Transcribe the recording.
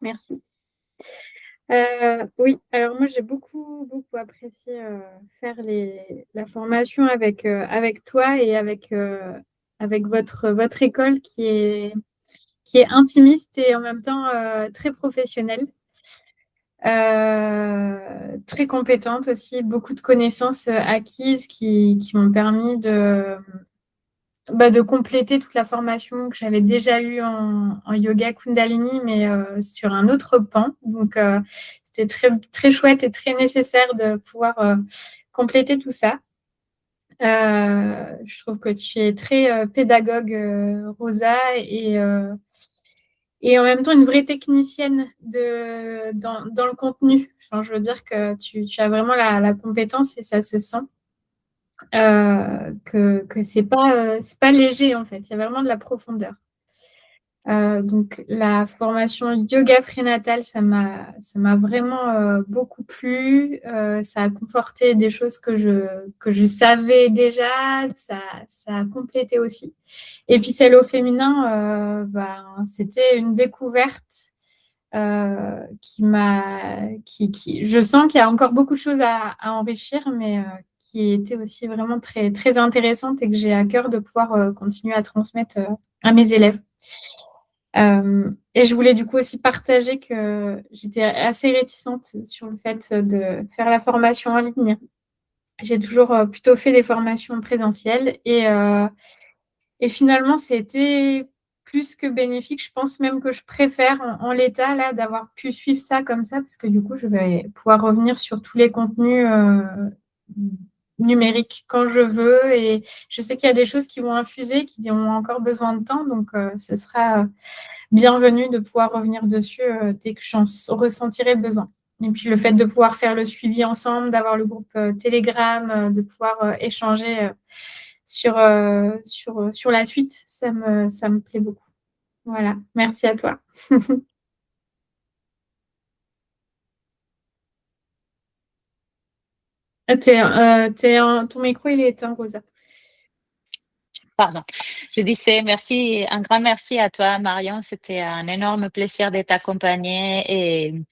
Merci. Oui, alors moi j'ai beaucoup, beaucoup apprécié faire la formation avec toi et avec votre école qui est intimiste et en même temps très professionnelle, très compétente aussi, beaucoup de connaissances acquises qui m'ont permis de compléter toute la formation que j'avais déjà eue en yoga Kundalini, mais sur un autre pan. Donc, c'était très, très chouette et très nécessaire de pouvoir compléter tout ça. Je trouve que tu es très pédagogue, Rosa, et en même temps une vraie technicienne dans le contenu. Enfin, je veux dire que tu as vraiment la compétence et ça se sent que c'est pas léger en fait. Il y a vraiment de la profondeur. Donc la formation yoga prénatal, ça m'a vraiment beaucoup plu. Ça a conforté des choses que je savais déjà. Ça a complété aussi. Et puis celle au féminin, c'était une découverte je sens qu'il y a encore beaucoup de choses à enrichir, mais qui était aussi vraiment très, très intéressante et que j'ai à cœur de pouvoir continuer à transmettre à mes élèves. Et je voulais du coup aussi partager que j'étais assez réticente sur le fait de faire la formation en ligne. J'ai toujours plutôt fait des formations présentielles et finalement, c'était plus que bénéfique. Je pense même que je préfère en l'état là d'avoir pu suivre ça comme ça parce que du coup, je vais pouvoir revenir sur tous les contenus numériques quand je veux et je sais qu'il y a des choses qui vont infuser, qui ont encore besoin de temps, donc ce sera bienvenu de pouvoir revenir dessus dès que j'en ressentirai le besoin. Et puis le fait de pouvoir faire le suivi ensemble, d'avoir le groupe Telegram, de pouvoir échanger sur la suite, ça me plaît beaucoup. Voilà, merci à toi. Ton micro, il est éteint, Rosa. Pardon. Je disais merci, un grand merci à toi, Marion. C'était un énorme plaisir de t'accompagner